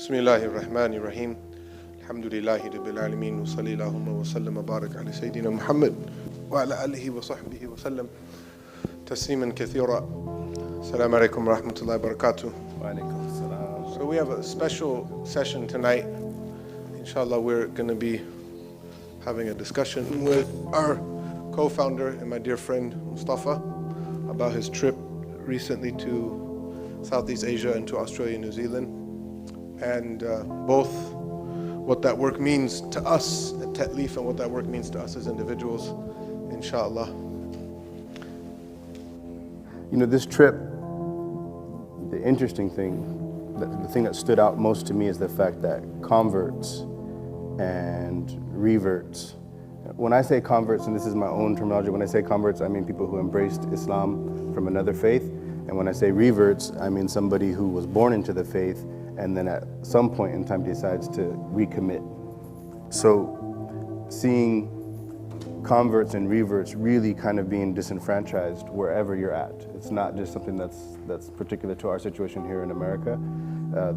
Bismillahir Rahmanir Rahim. Alhamdulillahi Rabbil Alameen. Wa salli Allahumma wa sallam wa barak ala Sayyidina Muhammad wa ala alihi wa sahbihi wa sallam tasliman kathira. Assalamu alaikum wa rahmatullahi wa barakatuh. Wa alaikum assalam. So we have a special session tonight. Inshallah, we're going to be having a discussion with our co-founder and my dear friend Mustafa about his trip recently to Southeast Asia and to Australia and New Zealand, and both what that work means to us at Ta'leef and what that work means to us as individuals, inshallah. You know, this trip, the interesting thing, the thing that stood out most to me is the fact that converts and reverts, when I say converts, and this is my own terminology, when I say converts, I mean people who embraced Islam from another faith. And when I say reverts, I mean somebody who was born into the faith and then at some point in time decides to recommit. So seeing converts and reverts really kind of being disenfranchised wherever you're at. It's not just something that's particular to our situation here in America.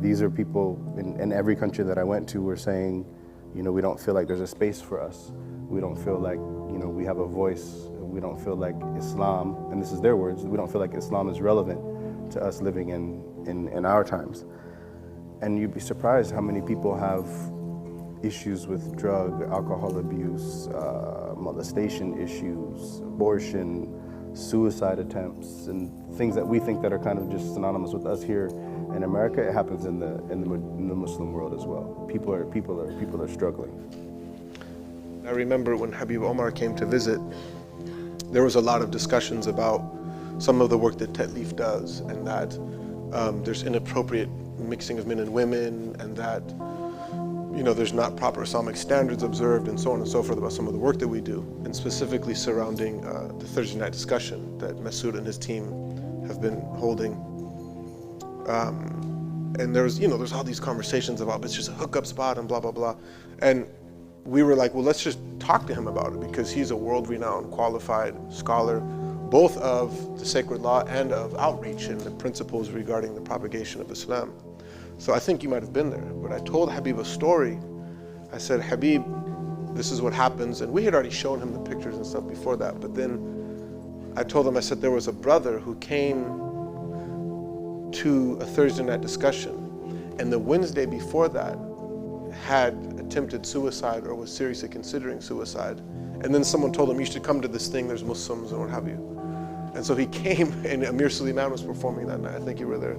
These are people in every country that I went to were saying, you know, we don't feel like there's a space for us. We don't feel like, you know, we have a voice. We don't feel like Islam, and this is their words, we don't feel like Islam is relevant to us living in our times. And you'd be surprised how many people have issues with drug, alcohol abuse, molestation issues, abortion, suicide attempts, and things that we think that are kind of just synonymous with us here in America. It happens in the Muslim world as well. People are struggling. I remember when Habib Omar came to visit, there was a lot of discussions about some of the work that Ta'leef does, and that there's inappropriate mixing of men and women, and that, you know, there's not proper Islamic standards observed, and so on and so forth about some of the work that we do, and specifically surrounding the Thursday night discussion that Masood and his team have been holding. And there's all these conversations about, but it's just a hookup spot and blah, blah, blah. And we were like, well, let's just talk to him about it, because he's a world-renowned, qualified scholar, both of the sacred law and of outreach and the principles regarding the propagation of Islam. So I think you might have been there. But I told Habib a story. I said, Habib, this is what happens. And we had already shown him the pictures and stuff before that. But then I told him, I said, there was a brother who came to a Thursday night discussion, and the Wednesday before that had attempted suicide or was seriously considering suicide. And then someone told him, you should come to this thing, there's Muslims and what have you. And so he came, and Amir Suleiman was performing that night. I think you were there.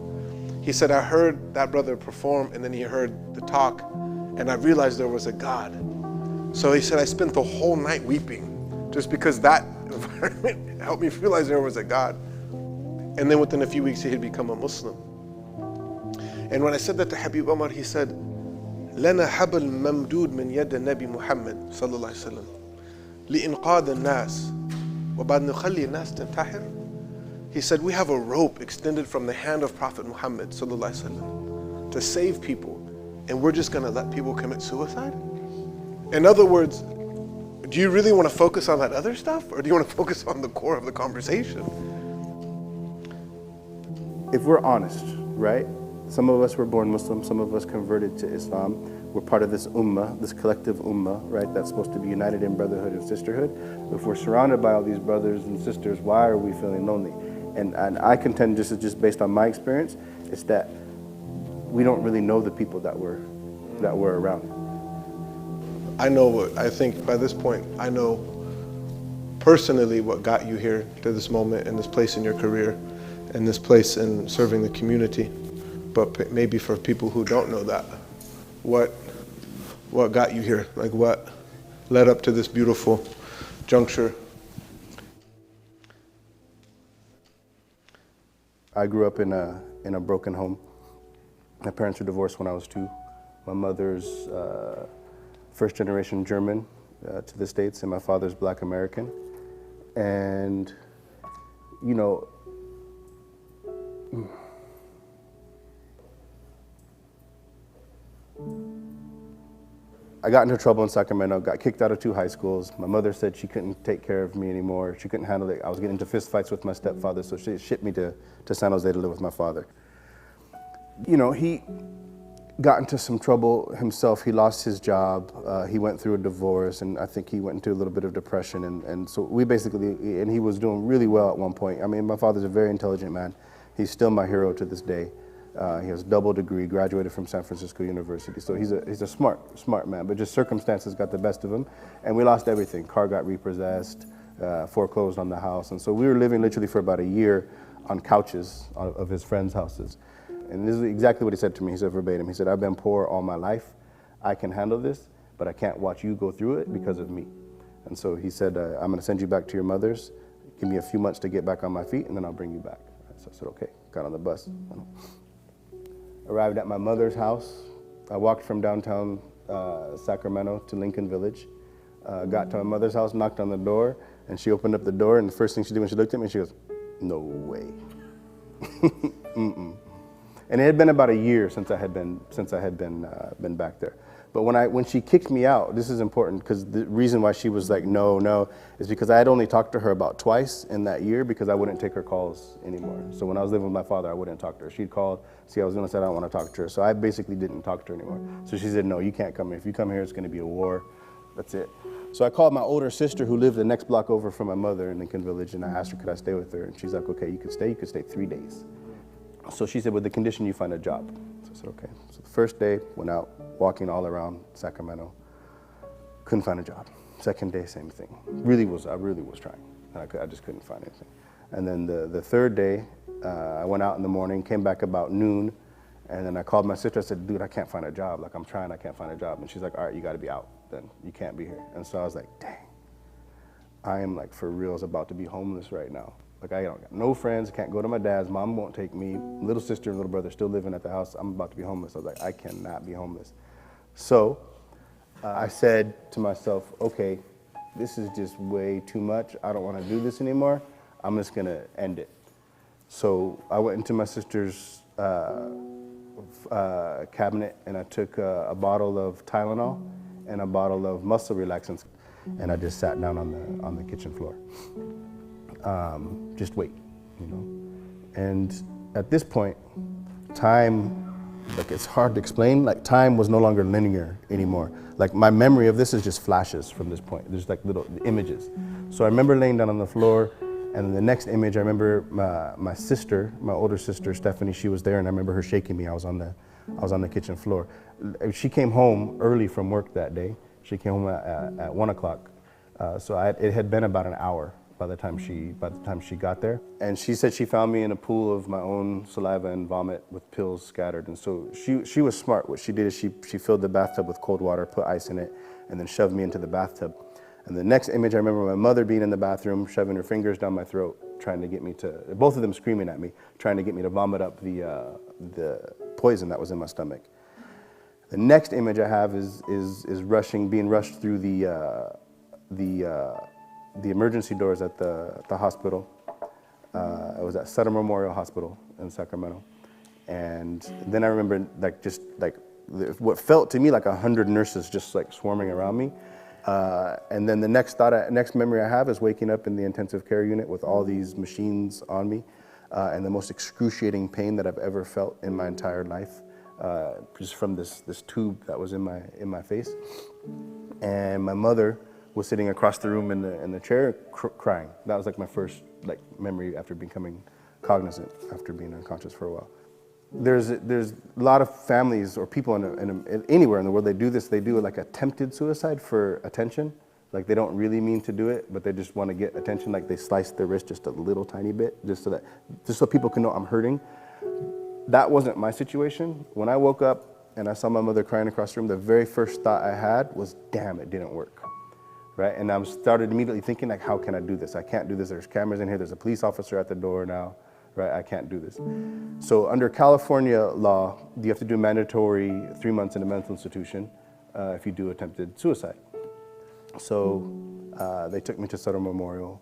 He said, I heard that brother perform, and then he heard the talk, and I realized there was a God. So he said, I spent the whole night weeping, just because that environment helped me realize there was a God. And then within a few weeks, he had become a Muslim. And when I said that to Habib Omar, he said, لنا حبل ممدود من يد النبي محمد صلى الله عليه وسلم لإنقاذ الناس وبعد نخلي الناس تنتحر. He said, we have a rope extended from the hand of Prophet Muhammad صلى الله عليه وسلم to save people, and we're just going to let people commit suicide? In other words, do you really want to focus on that other stuff, or do you want to focus on the core of the conversation? If we're honest, right? Some of us were born Muslim, some of us converted to Islam. We're part of this ummah, this collective ummah, right? That's supposed to be united in brotherhood and sisterhood. If we're surrounded by all these brothers and sisters, why are we feeling lonely? And I contend, just based on my experience, it's that we don't really know the people that we're around. I think by this point, I know personally what got you here to this moment and this place in your career and this place in serving the community. But maybe for people who don't know that, what got you here? Like, what led up to this beautiful juncture? I grew up in a broken home. My parents were divorced when I was 2. My mother's first generation German to the States, and my father's Black American. And, you know, I got into trouble in Sacramento, got kicked out of 2 high schools. My mother said she couldn't take care of me anymore. She couldn't handle it. I was getting into fist fights with my stepfather, so she shipped me to San Jose to live with my father. You know, got into some trouble himself. He lost his job. He went through a divorce, and I think he went into a little bit of depression. And so we basically, and he was doing really well at one point. I mean, my father's a very intelligent man. He's still my hero to this day. He has a double degree, graduated from San Francisco University. So he's a smart man, but just circumstances got the best of him. And we lost everything. Car got repossessed, foreclosed on the house. And so we were living literally for about a year on couches of his friends' houses. And this is exactly what he said to me. He said verbatim, he said, I've been poor all my life. I can handle this, but I can't watch you go through it because of me. And so he said, I'm gonna send you back to your mother's. Give me a few months to get back on my feet, and then I'll bring you back. So I said, okay. Got on the bus. Arrived at my mother's house. I walked from downtown Sacramento to Lincoln Village. Got to my mother's house, knocked on the door, and she opened up the door, and the first thing she did when she looked at me, she goes, no way. Mm-mm. And it had been about a year since I had been back there. But when she kicked me out, this is important because the reason why she was like no is because I had only talked to her about twice in that year because I wouldn't take her calls anymore. So when I was living with my father, I wouldn't talk to her. She'd call, see I was gonna say I don't want to talk to her. So I basically didn't talk to her anymore. So she said, no, you can't come here. If you come here, it's gonna be a war. That's it. So I called my older sister who lived the next block over from my mother in Lincoln Village, and I asked her, could I stay with her? And she's like, okay, you could stay 3 days. So she said, with the condition you find a job. So I said, okay. So the first day, went out, walking all around Sacramento. Couldn't find a job. Second day, same thing. I really was trying. And I just couldn't find anything. And then the third day, I went out in the morning, came back about noon, and then I called my sister. I said, dude, I can't find a job. Like, I'm trying, I can't find a job. And she's like, all right, you gotta be out. Then you can't be here. And so I was like, dang, I am like for reals about to be homeless right now. Like I don't got no friends, can't go to my dad's, mom won't take me, little sister and little brother still living at the house, I'm about to be homeless. I was like, I cannot be homeless. So I said to myself, okay, this is just way too much. I don't want to do this anymore. I'm just gonna end it. So I went into my sister's cabinet and I took a bottle of Tylenol and a bottle of muscle relaxants, and I just sat down on the kitchen floor. Just wait, you know. And at this point, time, like it's hard to explain, like time was no longer linear anymore. Like my memory of this is just flashes from this point. There's like little images. So I remember laying down on the floor, and the next image, I remember my sister, my older sister, Stephanie, she was there, and I remember her shaking me. I was on the kitchen floor. She came home early from work that day. She came home at 1 o'clock. So it had been about an hour by the time she got there. And she said she found me in a pool of my own saliva and vomit with pills scattered. And so she was smart. What she did is she filled the bathtub with cold water, put ice in it, and then shoved me into the bathtub. And the next image, I remember my mother being in the bathroom, shoving her fingers down my throat, trying to get me to, both of them screaming at me, trying to get me to vomit up the poison that was in my stomach. The next image I have is being rushed through the emergency doors at the hospital. I was at Sutter Memorial Hospital in Sacramento. And then I remember what felt to me like 100 nurses just like swarming around me. And then the next memory I have is waking up in the intensive care unit with all these machines on me, and the most excruciating pain that I've ever felt in my entire life, just from this tube that was in my face. And my mother was sitting across the room in the chair crying. That was like my first memory after becoming cognizant, after being unconscious for a while. There's a lot of families or people anywhere in the world, they do this, they do like attempted suicide for attention. Like they don't really mean to do it, but they just want to get attention. Like they slice their wrist just a little tiny bit, just so people can know I'm hurting. That wasn't my situation. When I woke up and I saw my mother crying across the room, the very first thought I had was, damn, it didn't work. Right? And I started immediately thinking, like, how can I do this? I can't do this. There's cameras in here. There's a police officer at the door now. Right? I can't do this. So under California law, you have to do mandatory 3 months in a mental institution if you do attempted suicide. So they took me to Sutter Memorial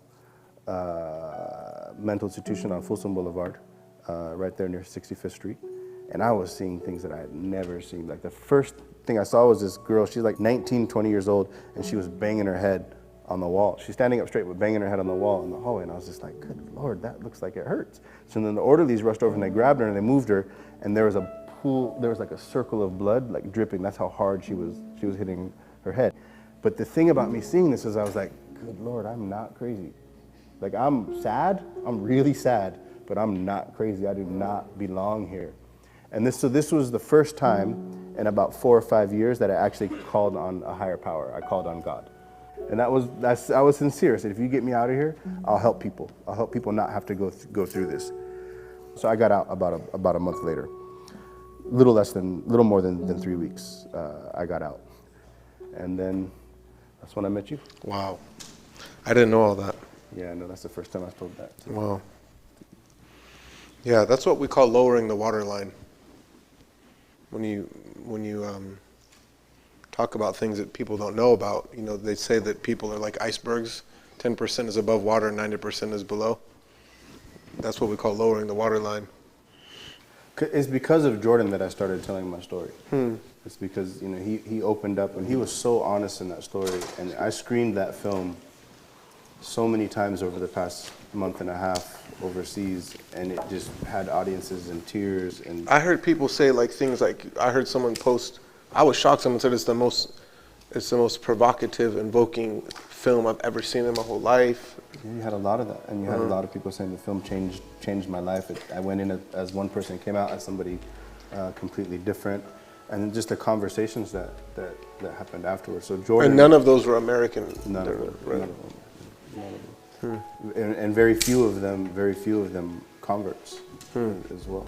Mental Institution on Folsom Boulevard, right there near 65th Street. And I was seeing things that I had never seen. Like the first thing I saw was this girl, she's like 19, 20 years old, and she was banging her head on the wall. She's standing up straight, but banging her head on the wall in the hallway. And I was just like, good Lord, that looks like it hurts. So then the orderlies rushed over and they grabbed her and they moved her, and there was a pool, there was like a circle of blood like dripping. That's how hard she was hitting her head. But the thing about me seeing this is I was like, good Lord, I'm not crazy. Like, I'm sad, I'm really sad, but I'm not crazy. I do not belong here. And so this was the first time in about 4 or 5 years that I actually called on a higher power. I called on God. And I was sincere. I said, if you get me out of here, I'll help people. I'll help people not have to go through this. So I got out about a month later. Little more than 3 weeks, I got out. And then that's when I met you. Wow. I didn't know all that. Yeah, no, that's the first time I told that. Wow. Yeah, that's what we call lowering the waterline. When you talk about things that people don't know about, you know, they say that people are like icebergs. 10% is above water, 90% is below. That's what we call lowering the waterline. It's because of Jordan that I started telling my story. It's because, you know, he opened up and he was so honest in that story, and I screened that film so many times over the past month and a half overseas, and it just had audiences in tears. And I heard people say like things like, I heard someone post, I was shocked, someone said it's the most provocative, invoking film I've ever seen in my whole life. You had a lot of that, and you had a lot of people saying the film changed my life. I went in as one person, came out as somebody completely different, and just the conversations that happened afterwards. So Jordan, and none of those were American. None of them. And very few of them converts as well.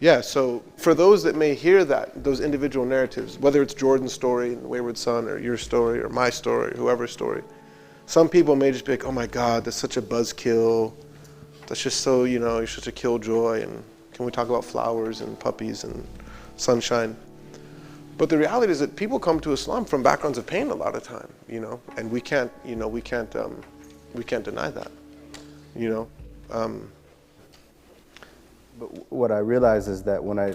Yeah, so for those that may hear those individual narratives, whether it's Jordan's story, Wayward Son, or your story, or my story, or whoever's story, some people may just be like, oh my God, that's such a buzzkill. That's just so, you know, you're such a killjoy, and can we talk about flowers and puppies and sunshine? But the reality is that people come to Islam from backgrounds of pain a lot of time, you know, and we can't deny that, you know. But what I realized is that when I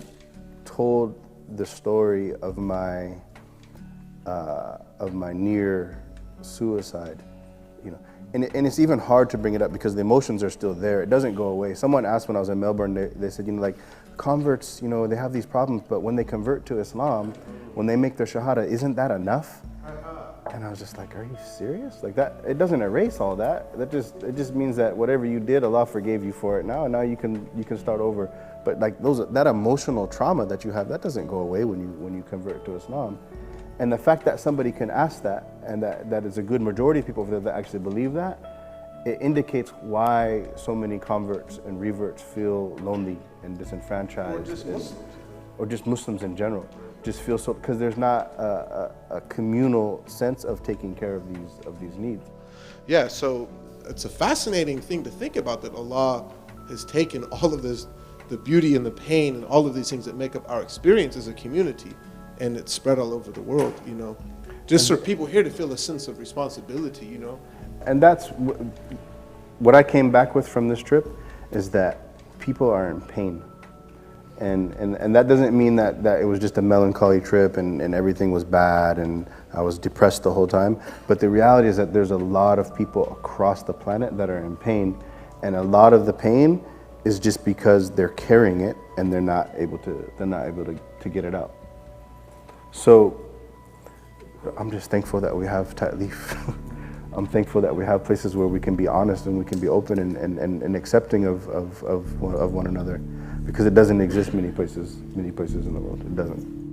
told the story of my near suicide, you know, and it's even hard to bring it up because the emotions are still there. It doesn't go away. Someone asked when I was in Melbourne, they said, you know, like, converts, you know, they have these problems, but when they convert to Islam, when they make their shahada, isn't that enough? And I was just like, are you serious? Like, that, it doesn't erase all that. It just means that whatever you did, Allah forgave you for it now, and now you can start over. But like that emotional trauma that you have, that doesn't go away when you convert to Islam. And the fact that somebody can ask that, and that is a good majority of people that actually believe that, it indicates why so many converts and reverts feel lonely and disenfranchised, or just Muslims in general. Just feel so, because there's not a communal sense of taking care of these needs. Yeah, so it's a fascinating thing to think about, that Allah has taken all of this, the beauty and the pain and all of these things that make up our experience as a community, and it's spread all over the world, you know. Just for people here to feel a sense of responsibility, you know. And that's what I came back with from this trip, is that people are in pain. And that doesn't mean that it was just a melancholy trip and everything was bad and I was depressed the whole time. But the reality is that there's a lot of people across the planet that are in pain, and a lot of the pain is just because they're carrying it and they're not able to get it out. So I'm just thankful that we have Ta'leef. I'm thankful that we have places where we can be honest and we can be open and accepting of one another, because it doesn't exist many places in the world. It doesn't.